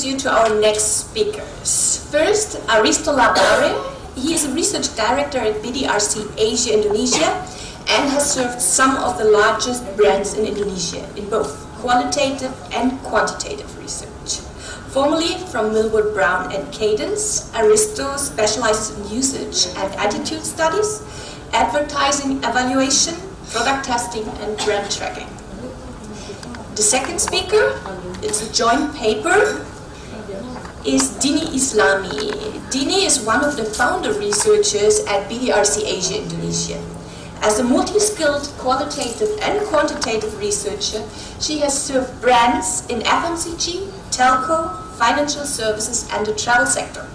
you to our next speakers. First, Aristo Labare. He is a research director at BDRC Asia Indonesia and has served some of the largest brands in Indonesia in both qualitative and quantitative research. Formerly from Millward Brown and Cadence, Aristo specializes in usage and attitude studies, advertising evaluation, product testing, and brand tracking. The second speaker, it's a joint paper, is Dini Islami. Dini is one of the founder researchers at BDRC Asia Indonesia. As a multi-skilled qualitative and quantitative researcher, she has served brands in FMCG, telco, financial services, and the travel sector.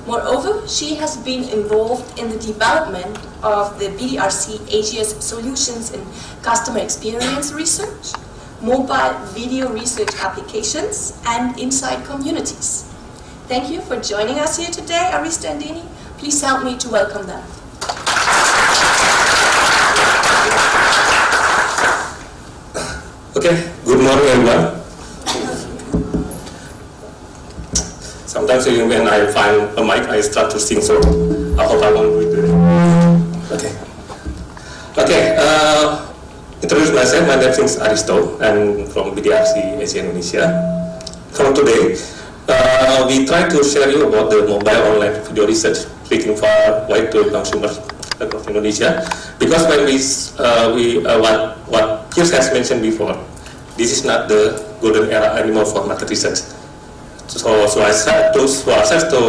Moreover, she has been involved in the development of the BDRC Asia's solutions in customer experience research, mobile video research applications, and inside communities. Thank you for joining us here today, Aristo and Dini. Please help me to welcome them. Okay, good morning everyone. Sometimes when I find a mic, I start to sing, so I hope I won't do it. Okay, introduce myself. My name is Aristo. I'm from BDRC Asia Indonesia. From today, we try to share you about the mobile online video research reaching far wide to consumers across Indonesia. Because when what Chris has mentioned before, this is not the golden era anymore for market research. So I said to ourselves to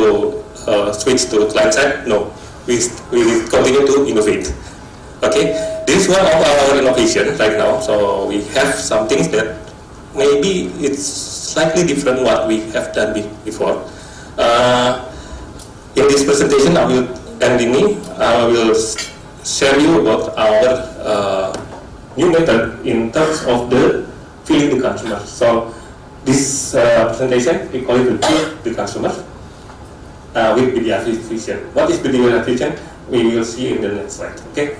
switch to client side. No, we continue to innovate. Okay, this is one of our innovation right now. So we have some things that maybe it's slightly different what we have done before. In this presentation, I will share you about our new method in terms of the feeling the consumer. So this presentation, we call it the consumer with BDRC vision. What is BDRC vision? We will see in the next slide. Okay.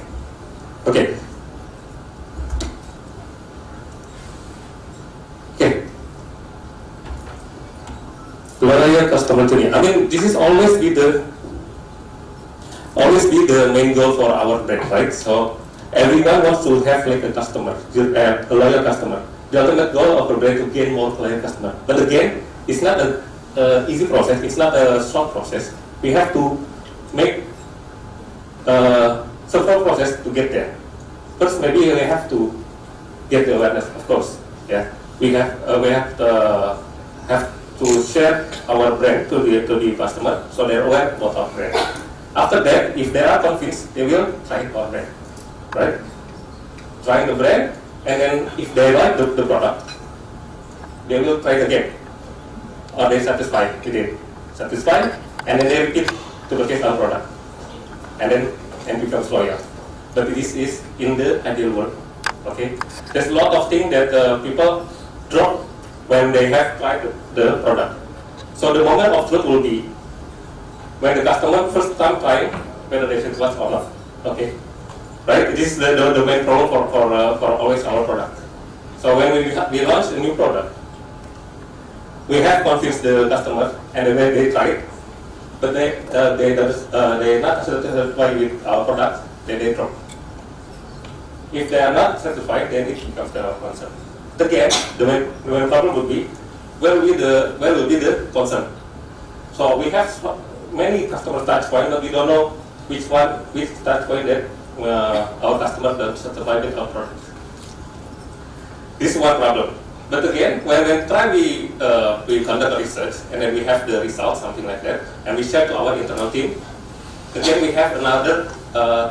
Okay. Okay. Loyal customer journey. I mean, this is always be the main goal for our brand, right? So everyone wants to have like a customer, a loyal customer. The ultimate goal of a brand to gain more loyal customer. But again, it's not an easy process. It's not a short process. We have to make several process to get there. First, maybe we have to get the awareness. Of course, yeah. We have to share our brand to the customer, so they're aware about our brand. After that, if they are convinced, they will try our brand, right? Trying the brand, and then if they like the product, they will try again. Or they satisfied with it, and then they repeat to purchase our product, and becomes loyal. But this is in the ideal world. Okay, there's a lot of things that people drop when they have tried the product. So the moment of truth will be when the customer first time trying whether they should watch or not. Okay, right? This is the main problem for always our product. So when we launch a new product, we have convinced the customer, and then they try it, but they not satisfied with our product, then they drop. If they are not satisfied, then it becomes the concern. Again, the main problem would be where will be the concern. So we have many customer touch points, but we don't know which touch point that our customer doesn't satisfy with our product. This is one problem. But again, when we conduct a research and then we have the results, something like that, and we share to our internal team, again we have another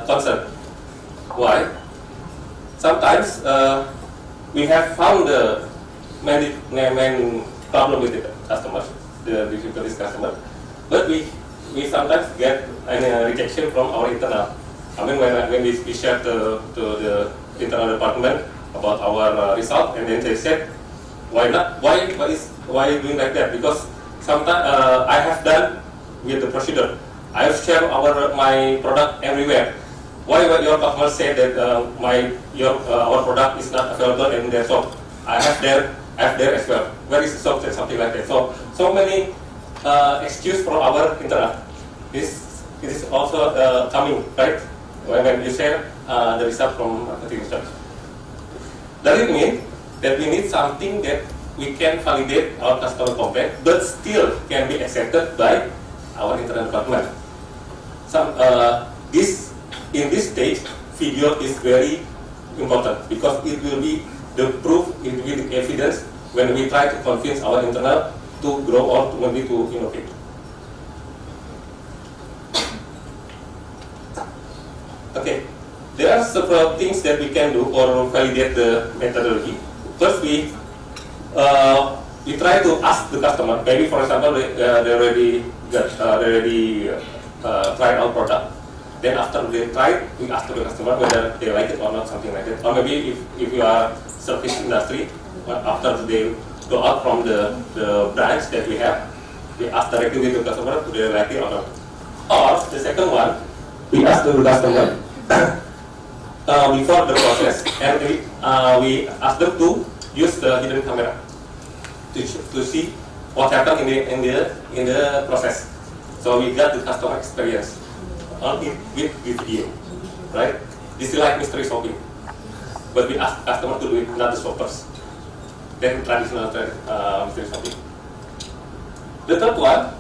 concern. Why? Sometimes we have found the main problem with the customers, the difficulties customer, but we sometimes get a rejection from our internal. I mean, when we share to the internal department about our result, and then they said, why not? Why you doing like that? Because sometimes I have done with the procedure. I have shared my product everywhere. Why your customer say that our product is not available in their shop? I have there as well. Where is the shop? Something like that. So so many excuse for our internet. This is also coming, right? When you share the result from marketing research. Does it mean that we need something that we can validate our customer complaint, but still can be accepted by our internal department? In this stage, video is very important because it will be the proof, it will be the evidence when we try to convince our internal to grow or to maybe to innovate. Okay, there are several things that we can do or validate the methodology. First, we try to ask the customer. Maybe, for example, they already tried our product. Then after they try, we ask the customer whether they like it or not, something like that. Or maybe if you are service industry, after they go out from the branch that we have, we ask directly with the customer whether they like it or not. Or the second one, we ask the customer before the process, and we ask them to use the hidden camera to see what happened in the process. So we got the customer experience with video, right? This is like mystery shopping, but we ask customer to do it, not the shoppers. Then traditional mystery shopping. The third one,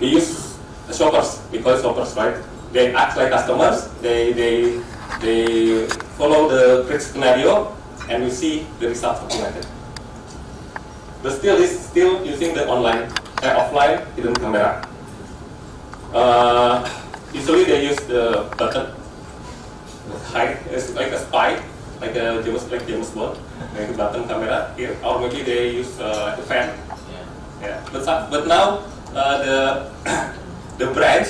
we use the shoppers. We call it shoppers, right? They act like customers. They follow the grid scenario, and we see the result, something like that. But still, it's still using the offline hidden camera. Usually they use the button hide. It's like a spy, like James Bond, like a button camera here, or maybe they use a fan. Yeah. But now the branch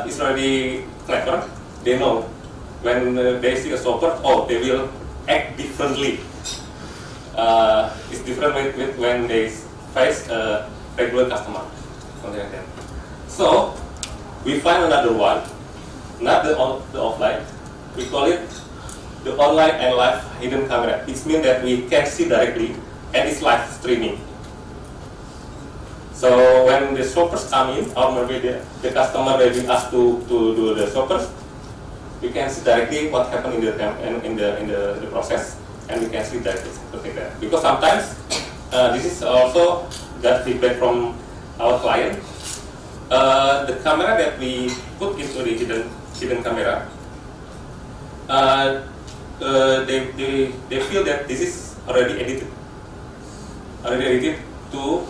is already clever. They know when they see a shopper, they will act differently. It's different with when they face a regular customer, something like that. So we find another one, not the offline. We call it the online and live hidden camera. It means that we can see directly, and it's live streaming. So when the shoppers come in, or maybe the customer will be asked to do the shoppers, we can see directly what happened in the process, and we can see directly something like that. Because sometimes this is also got feedback from our client. The camera that we put into the hidden camera, they feel that this is already edited to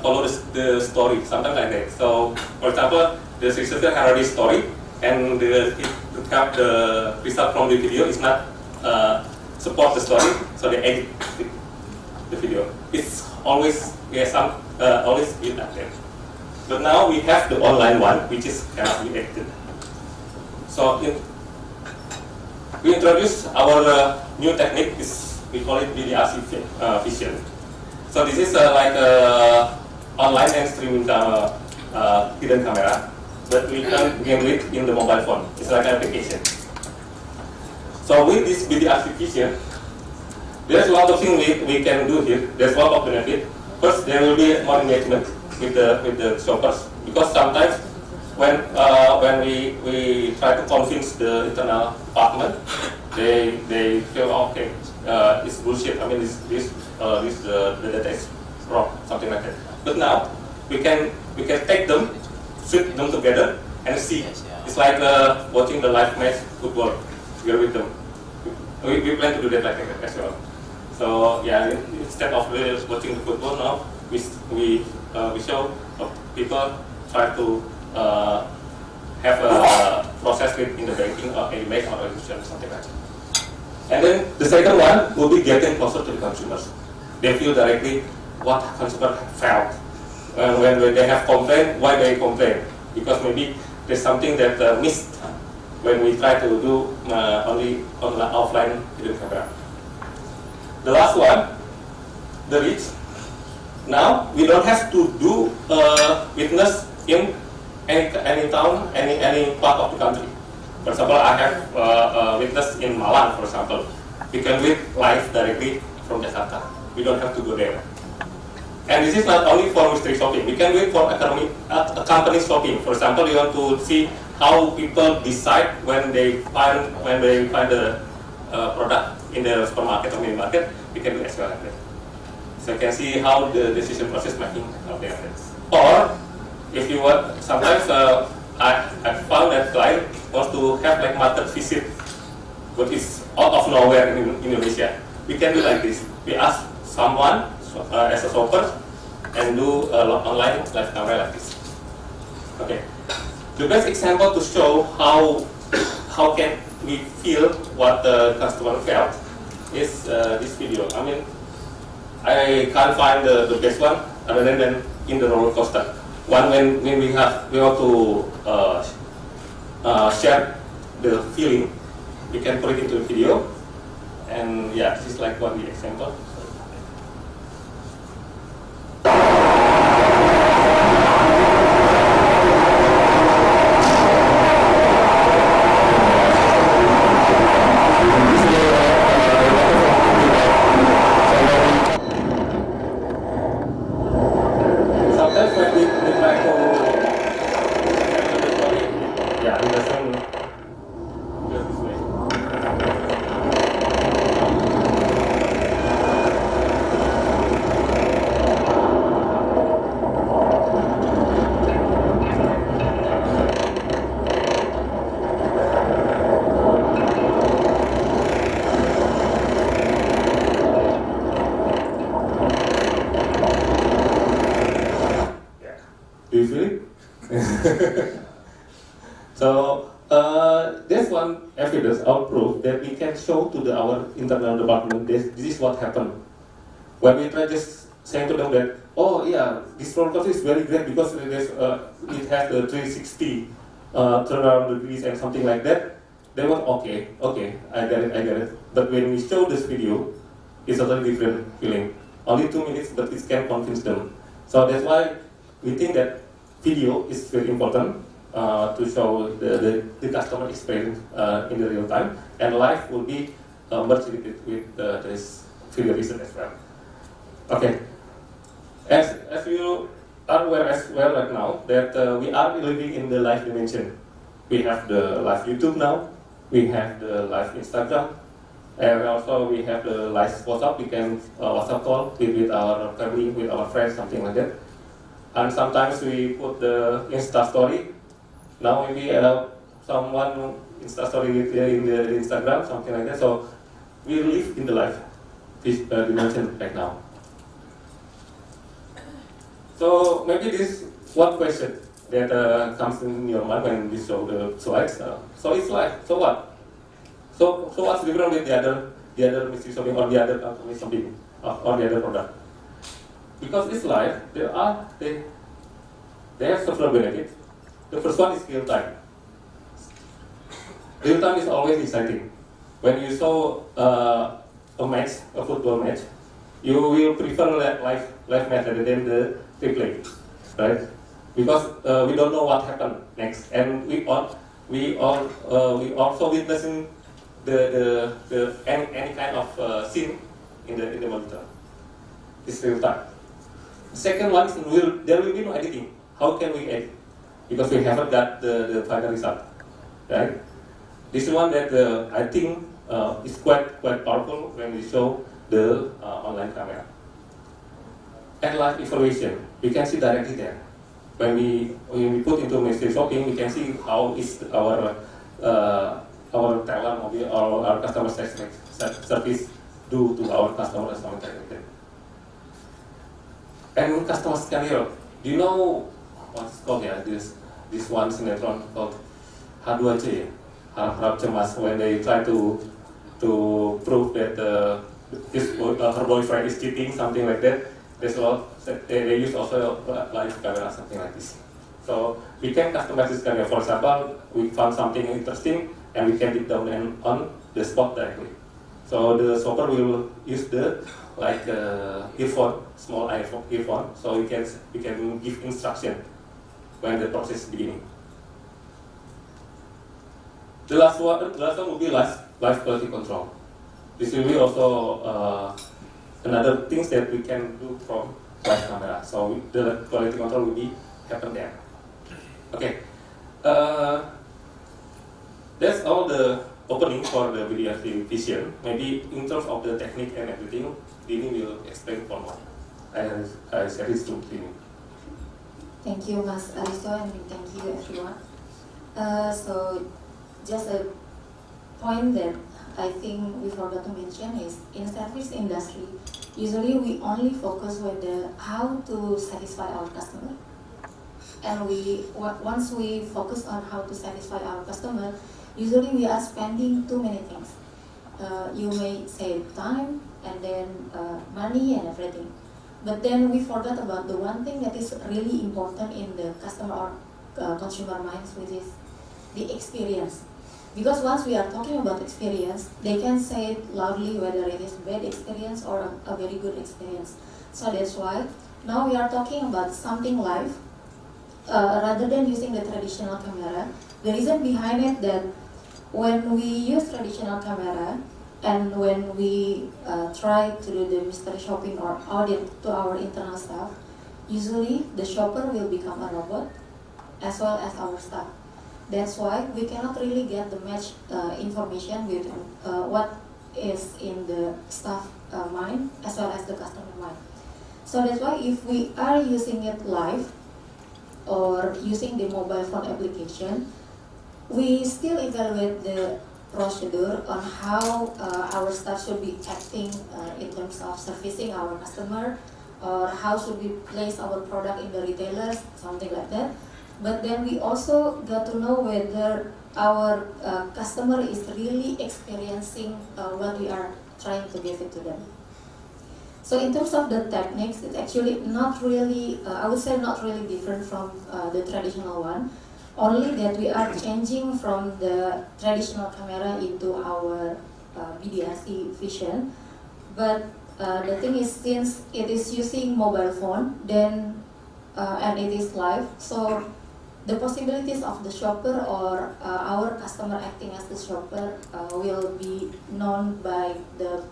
follow the story, something like that. So, for example, the researcher has already story, and the result from the video is not support the story, so they edit the video. It's always always built like that. But now we have the online one, which is cannot be edited. So we introduce our new technique. We call it BDRC vision. So this is like online and streaming hidden camera, but we can do it in the mobile phone. It's like an application. So with this BDRC vision, there's a lot of things we can do here. There's a lot of benefit. First, there will be more engagement with the shoppers, because sometimes when we try to convince the internal department, they feel okay, it's bullshit. I mean, the data is wrong, something like that. But now we can take them, sit them together, and see. It's like watching the live match football together with them. We plan to do that like that as well. So yeah, instead of watching the football now, we show people try to have a process in the banking or a bank or insurance, something like that. And then the second one will be getting closer to the consumers. They feel directly what consumers felt when they have complaint, why they complain, because maybe there's something that missed when we try to do only offline hidden camera. The last one, the reach. Now we don't have to do witness in any town, any part of the country. For example, I have witness in Malang, for example. We can do it live directly from Jakarta. We don't have to go there. And this is not only for mystery shopping. We can do it for company shopping. For example, you want to see how people decide when they find the product in the supermarket or mini market. We can do as well like that. So you can see how the decision process making of the assets. Or if you want, sometimes I found that client wants to have like market visit, but it's out of nowhere in Indonesia. We can do like this. We ask someone as a shopper and do online live camera like this. Okay. The best example to show how can we feel what the customer felt is this video. I mean, I can't find the best one other than in the roller coaster. One when we want to share the feeling, we can put it into the video, and yeah, this is like one example. Do you feel it? So there's one evidence or proof that we can show to our internal department this is what happened. When we try just saying to them that, oh yeah, this roller coaster is very great because it has the 360 turnaround degrees and something like that. They went, okay, I get it. But when we show this video, it's a totally different feeling. Only 2 minutes, but it can convince them. So that's why we think that video is very important to show the customer experience in the real time, and live will be merged with this video reason as well. Okay, as you are aware as well right now that we are living in the live dimension. We have the live YouTube now, we have the live Instagram, and also we have the live WhatsApp. We can WhatsApp call with our family, with our friends, something like that. And sometimes we put the Insta story. Now maybe someone Insta story in the Instagram, something like that. So we live in the live dimension right now. So maybe this one question that comes in your mind when we show the slides. So it's live. So what? So what's different with the other mystery shopping or the other company shopping or the other product? Because it's live, they have several benefits. The first one is real time. Real time is always exciting. When you saw a football match, you will prefer live match rather than the replay, right? Because we don't know what happened next, and we also witnessing any kind of scene in the monitor. It's real time. The second one is there will be no editing. How can we edit? Because we haven't got the final result, right? This one that I think is quite powerful when we show the online camera. And live evaluation, we can see directly there. When we put into mystery shopping, we can see how is our talent or our customer service do to our customers, something like that. And customer scenario, do you know what's called this one sinetron called H2C, Harap Cemas, when they try to prove that her boyfriend is cheating, something like that. There's a lot. They use also live camera, something like this. So we can customize this camera. For example, we found something interesting and we can dig down on the spot directly. So the shopper will use the earphone, small earphone, so we can give instruction when the process is beginning. The last one will be live quality control. This will be also another things that we can do from live camera. So the quality control will be happen there. Okay, that's all the opening for the video vision. Maybe in terms of the technique and everything, Dini will explain for more. I share this to Dini. Thank you, Mas Aristo, and thank you, everyone. So, just a point that I think we forgot to mention is in service industry, usually we only focus with how to satisfy our customer. And once we focus on how to satisfy our customer, usually we are spending too many things. You may save time and then money and everything. But then we forgot about the one thing that is really important in the customer or consumer minds, which is the experience. Because once we are talking about experience, they can say it loudly whether it is bad experience or a very good experience. So that's why now we are talking about something live rather than using the traditional camera. The reason behind it that when we use traditional camera and when we try to do the mystery shopping or audit to our internal staff, usually the shopper will become a robot as well as our staff. That's why we cannot really get the match information with what is in the staff mind as well as the customer mind. So that's why if we are using it live or using the mobile phone application, we still evaluate the procedure on how our staff should be acting in terms of servicing our customer, or how should we place our product in the retailers, something like that. But then we also got to know whether our customer is really experiencing what we are trying to give it to them. So in terms of the techniques, it's actually not really, I would say not really different from the traditional one. Only that we are changing from the traditional camera into our BDRC vision. But the thing is, since it is using mobile phone, then and it is live, so the possibilities of the shopper or our customer acting as the shopper will be known by the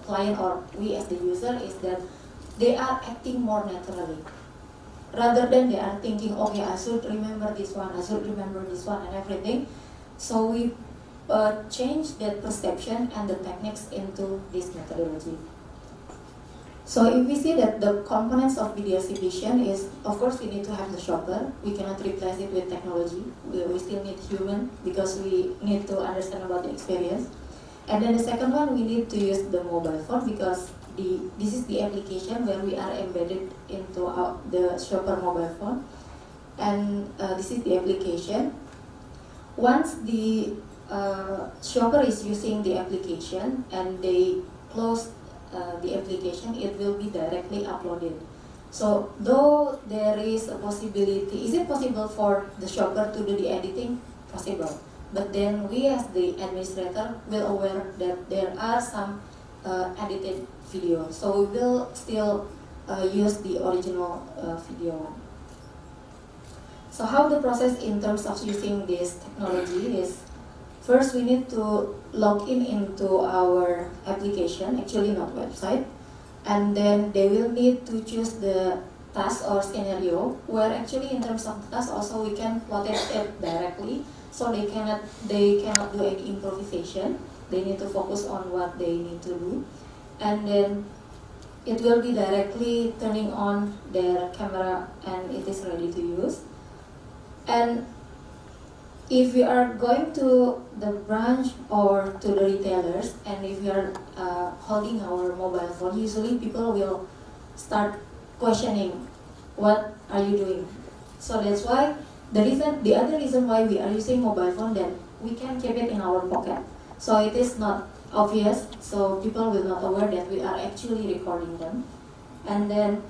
client or we as the user, is that they are acting more naturally. Rather than they are thinking, okay, I should remember this one, I should remember this one and everything. So we change that perception and the techniques into this methodology. So if we see that the components of BDRC vision is, of course, we need to have the shopper. We cannot replace it with technology. We still need human because we need to understand about the experience. And then the second one, we need to use the mobile phone because this is the application where we are embedded into the shopper mobile phone. And this is the application. Once the shopper is using the application and they close the application, it will be directly uploaded. So though there is a possibility, is it possible for the shopper to do the editing? Possible. But then we as the administrator will aware that there are some edited video. So we will still use the original video one. So how the process in terms of using this technology is, first we need to log in into our application, actually not website, and then they will need to choose the task or scenario, where actually in terms of the task also we can plot it directly, so they cannot do any improvisation. They need to focus on what they need to do, and then it will be directly turning on their camera and it is ready to use. And if we are going to the branch or to the retailers, and if we are holding our mobile phone, usually people will start questioning, what are you doing? So that's why the other reason why we are using mobile phone, then we can keep it in our pocket. So it is not obvious, so people will not aware that we are actually recording them. And then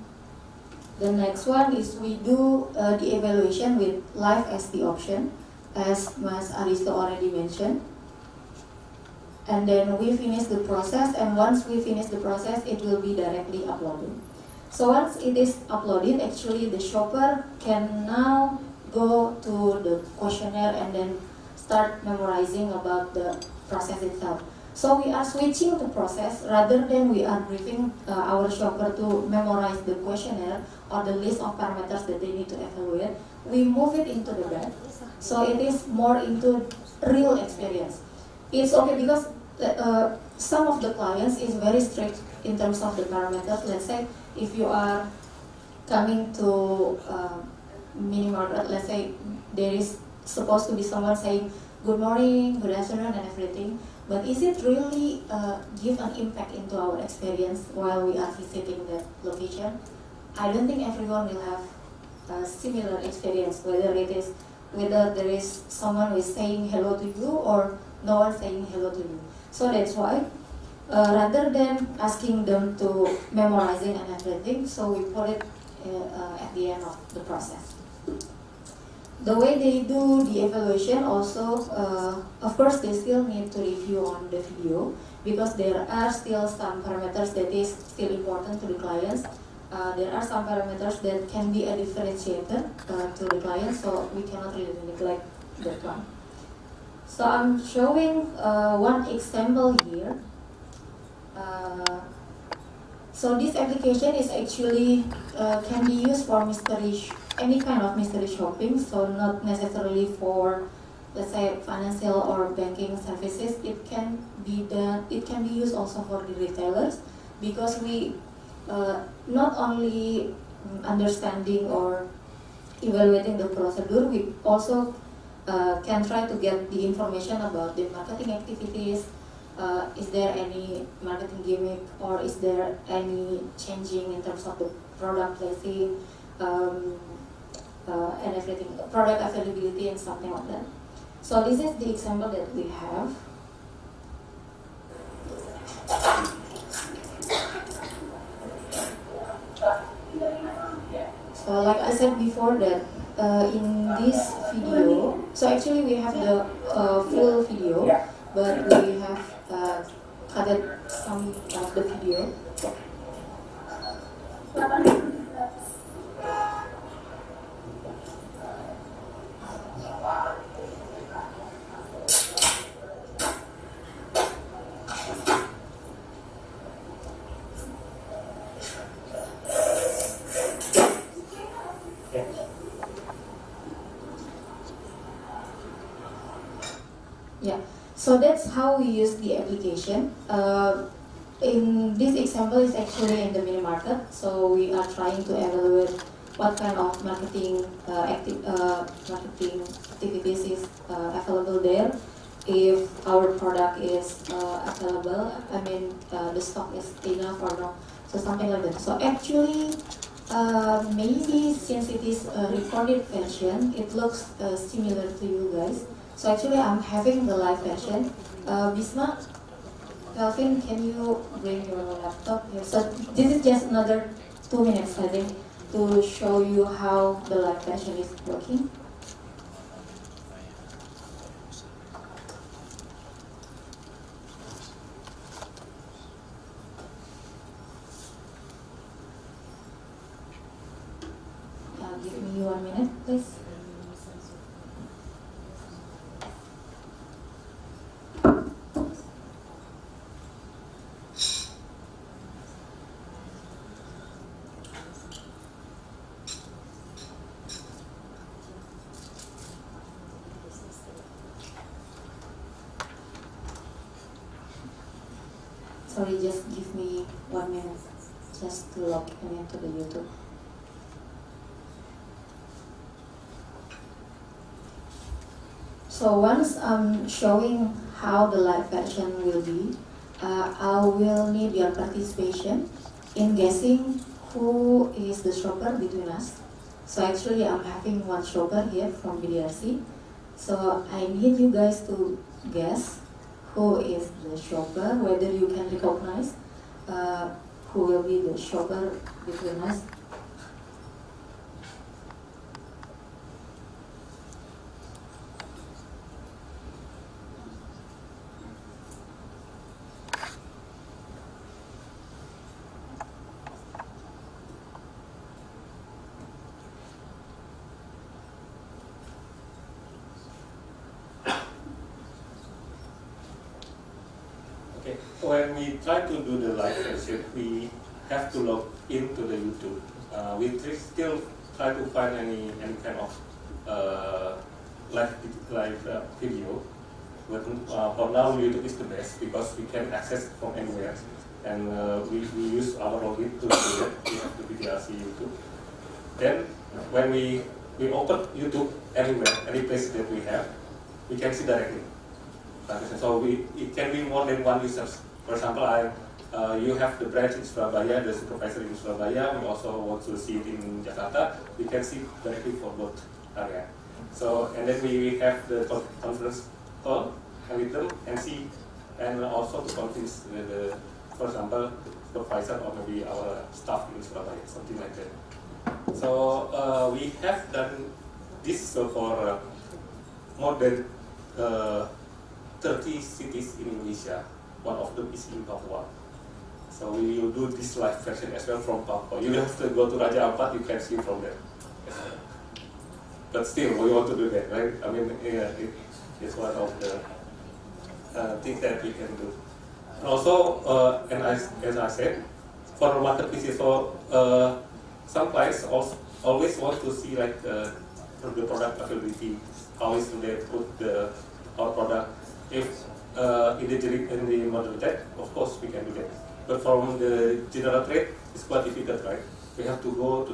the next one is we do the evaluation with live as the option, as Mas Aristo already mentioned. And then we finish the process, and once we finish the process, it will be directly uploaded. So once it is uploaded, actually the shopper can now go to the questionnaire and then start memorizing about the process itself. So we are switching the process rather than we are briefing our shopper to memorize the questionnaire or the list of parameters that they need to evaluate. We move it into the brand. So it is more into real experience. It's okay because some of the clients is very strict in terms of the parameters. Let's say if you are coming to mini market, let's say there is supposed to be someone saying good morning, good afternoon, and everything. But is it really give an impact into our experience while we are visiting the location? I don't think everyone will have a similar experience, whether there is someone who is saying hello to you or no one saying hello to you. So that's why rather than asking them to memorizing and everything, so we put it at the end of the process. The way they do the evaluation also, of course they still need to review on the video because there are still some parameters that is still important to the clients. There are some parameters that can be a differentiator to the client, so we cannot really neglect that one. So I'm showing one example here. So this application is actually can be used for any kind of mystery shopping, so not necessarily for, let's say, financial or banking services. It can be used also for the retailers because we not only understanding or evaluating the procedure, we also can try to get the information about the marketing activities. Is there any marketing gimmick or is there any changing in terms of the product placing and everything, product availability and something like that. So this is the example that we have. So like I said before that in this video, so actually we have the full video, but we have cut some of the video. Yeah, so that's how we use the application. In this example is actually in the mini market, so we are trying to evaluate what kind of marketing activities is available there. If our product is available, I mean the stock is enough or not, so something like that. So actually, maybe since it is a recorded version, it looks similar to you guys. So actually I'm having the live version. Bisma, Calvin, can you bring your laptop here? So this is just another 2 minutes, I think, to show you how the live version is working. Give me 1 minute, please. Sorry, just give me 1 minute just to log into the YouTube. So once I'm showing how the live version will be, I will need your participation in guessing who is the shopper between us. So actually I'm having one shopper here from BDRC. So I need you guys to guess who is the shopper, whether you can recognize who will be the shopper between us. Okay. When we try to do the live version, we have to log into the YouTube. We still try to find any kind of live video. But for now, YouTube is the best because we can access from anywhere, and we use our login to do that. We have the BDRC YouTube. Then when we open YouTube anywhere, any place that we have, we can see directly. So it can be more than one user. For example, you have the branch in Surabaya, the supervisor in Surabaya. We also want to see it in Jakarta. We can see directly for both area. So and then we have the conference call with them and see, and also to convince the, for example, supervisor or maybe our staff in Surabaya, something like that. So we have done this for more than 30 cities in Indonesia. One of them is in Papua. So we will do this live version as well from Papua. You don't have to go to Raja Ampat, you can see from there. But still, we want to do that, right? I mean, it's one of the things that we can do. And also, as I said, for marketplaces, so some clients always want to see like the product availability. How is they put our product? If in the modern tech, of course we can do that. But from the general trade, it's quite difficult, right? We have to go to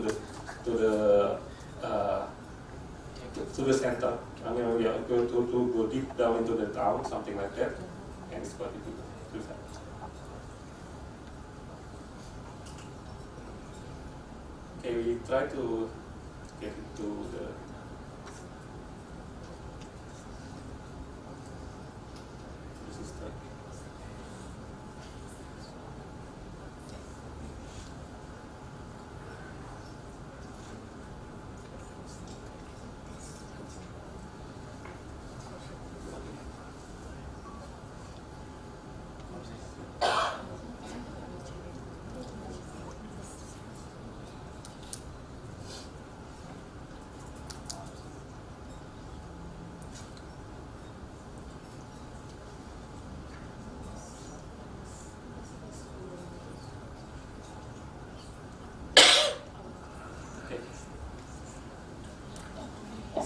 the center. I mean, we are going to go deep down into the town, something like that, and it's quite difficult to do that. Okay, we try to get into the system.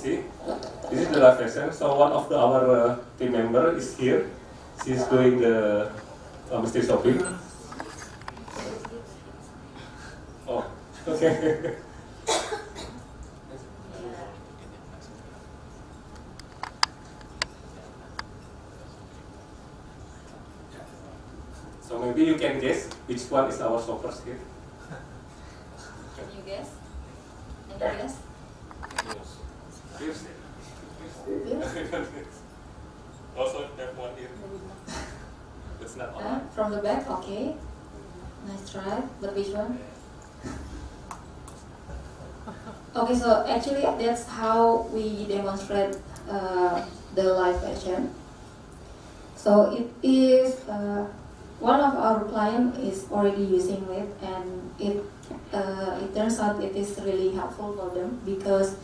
See, this is the live version. So one of our team member is here. She's doing the mystery shopping. Oh, okay. So maybe you can guess which one is our shoppers here. Can you guess? Any guess? Yes. Yes. Also have one here. It's not on. From the back, okay. Nice try. But which one? Okay, so actually that's how we demonstrate the live version. So it is one of our client is already using it, and it turns out it is really helpful for them because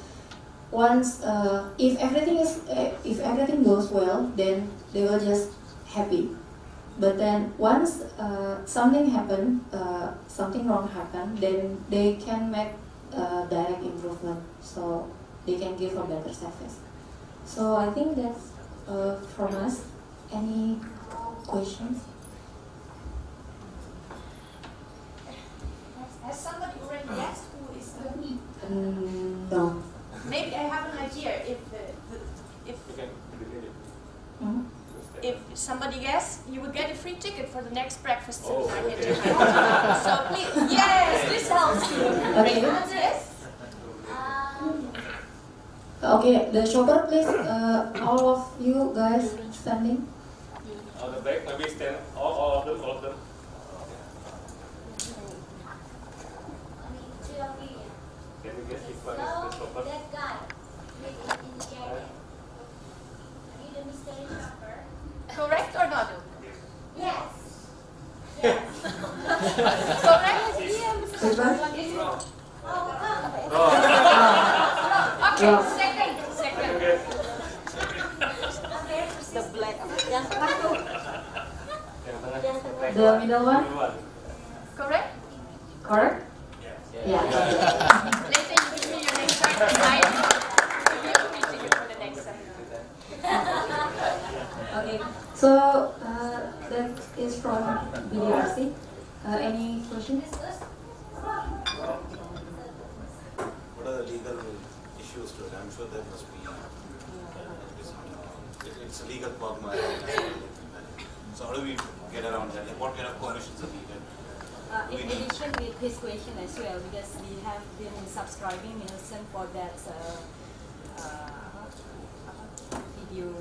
once if everything goes well, then they will just happy. But then once something wrong happen, then they can make direct improvement, so they can give a better service. So I think that's from us. Any questions? Has somebody already guessed who is the... No. Maybe I have an idea. If somebody guess, you will get a free ticket for the next breakfast seminar here tonight. So please, yes, this helps you. Okay. Yes. Okay, the shopper, please. All of you guys standing. On the back, maybe stand all of them. Can you guess which one is the shopper? That guy in the jacket. Are you the mystery shopper? Correct or not? Yes. Yes. Correct? Which one? Oh, Okay, second. Okay. okay. The black. Yang tengah. The middle one? Correct? Correct? Yeah. Later you give me your next card and I give you a free ticket for the next time. Okay. So that is from BDRC. Any questions? What are the legal issues to it? I'm sure there must be. It's a legal problem. So how do we get around that? Like what kind of permissions are needed? In addition with his question as well, because we have been subscribing Nielsen for that video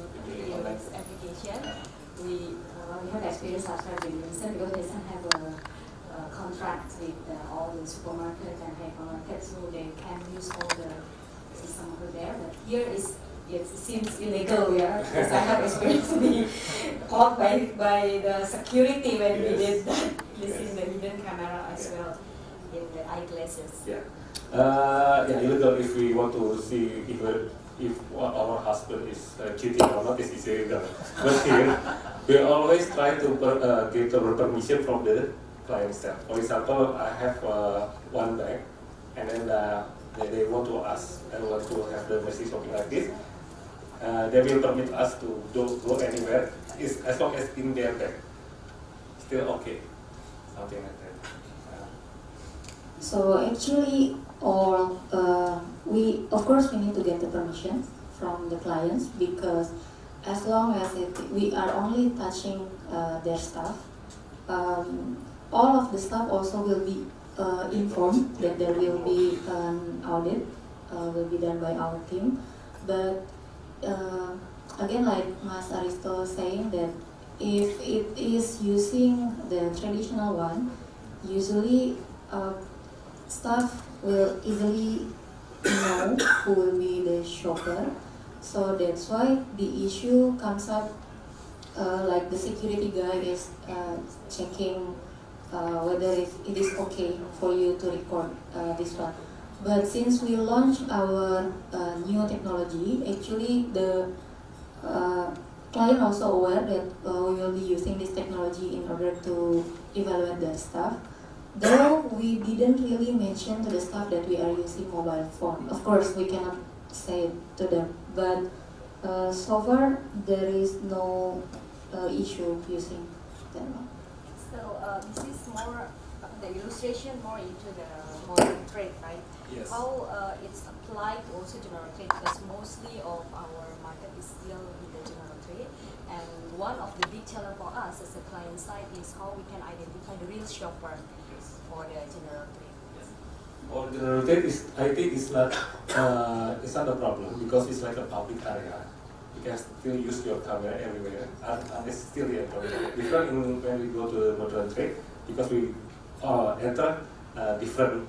application. We have experience subscribing Nielsen because Nielsen have a contract with all the supermarkets and hypermarkets, so they can use all the system over there. But here it seems illegal, yeah, because I have experience being caught by the security when we did that. Using the hidden camera as well in the eyeglasses. Yeah. Illegal if we want to see if our husband is cheating or not is illegal. But here, we always try to get the permission from the client staff. For example, I have one bank, and then they want to ask and want to have the message something like this. They will permit us to go anywhere, as long as in their bank. Still okay. Something like that. So actually, we need to get the permission from the clients, because as long as we are only touching their stuff, all of the staff also will be informed that there will be an audit will be done by our team. But again, like Mas Aristo saying that if it is using the traditional one, usually staff will easily know who will be the shopper. So that's why the issue comes up, like the security guy is checking whether it is okay for you to record this one. But since we launched our new technology, actually the client also aware that we will be using this technology in order to evaluate their staff. Though we didn't really mention to the staff that we are using mobile phone. Of course, we cannot say it to them, but so far there is no issue using that one. So this is more the illustration more into the modern trade, right? Yes. How it's applied to also general trade, because mostly of our market is still in the general trade, and one of the big challenge for us as a client side is how we can identify the real shopper for the general trade. For general trade, I think it's not a problem, because it's like a public area. You can still use your camera everywhere, and it's still a problem. Different when we go to the modern trade, because we enter different.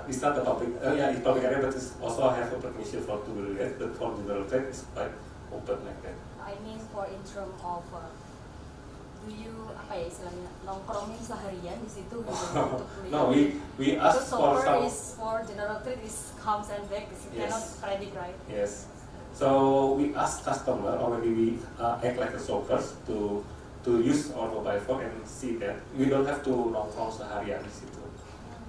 It's not a public, it's public area, but it's also have a permission for to do that. But for general trade, it's quite open like that. I mean, for in terms of do you istilahnya nongkrongin seharian di situ gitu untuk beli? No, we ask so for some. is for general trade is comes and back. You cannot predict, right? Yes. So we ask customer, or maybe we act like a shoppers to use our mobile phone and see that we don't have to nongkrong seharian di situ.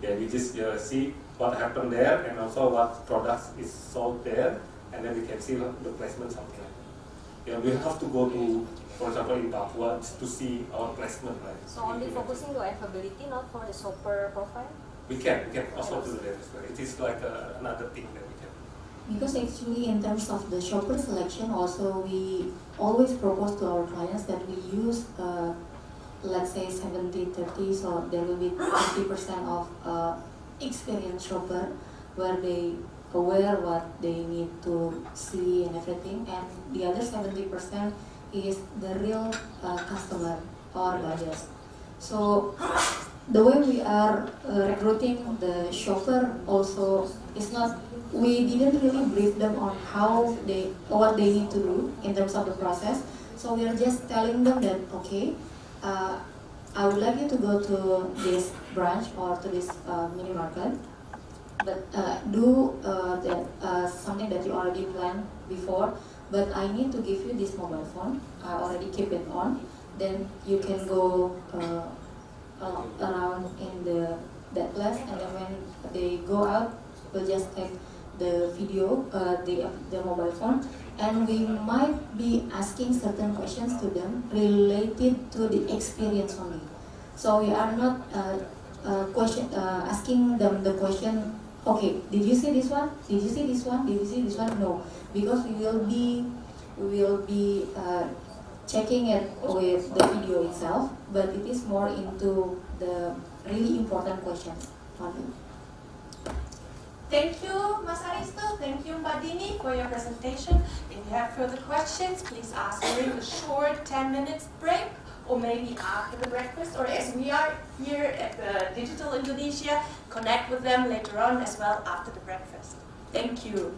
Yeah, we just see what happened there and also what products is sold there, and then we can see the placement something like that. Yeah, we have to go to, for example, in Papua to see our placement, right? So only focusing on affability, not for the shopper profile? We can also do that as well. It is like another thing that we can. Because actually in terms of the shopper selection also, we always propose to our clients that we use let's say 70-30, so there will be 50% of experienced shopper where they aware what they need to see and everything, and the other 70% is the real customer or buyers. So the way we are recruiting the shopper also is not, we didn't really brief them on what they need to do in terms of the process. So we are just telling them that, okay, I would like you to go to this branch or to this mini market, but do something that you already planned before, but I need to give you this mobile phone. I already keep it on, then you can go around in that place, and then when they go out, we'll just take the video, the mobile phone, and we might be asking certain questions to them related to the experience only. So we are not asking them the question, okay, did you see this one? Did you see this one? Did you see this one? No, because we will be checking it with the video itself, but it is more into the really important questions only. Thank you, Mas Aristo. Thank you, Mbak Dini, for your presentation. If you have further questions, please ask during a short 10 minutes break, or maybe after the breakfast, or as we are here at the Digital Indonesia, connect with them later on as well after the breakfast. Thank you.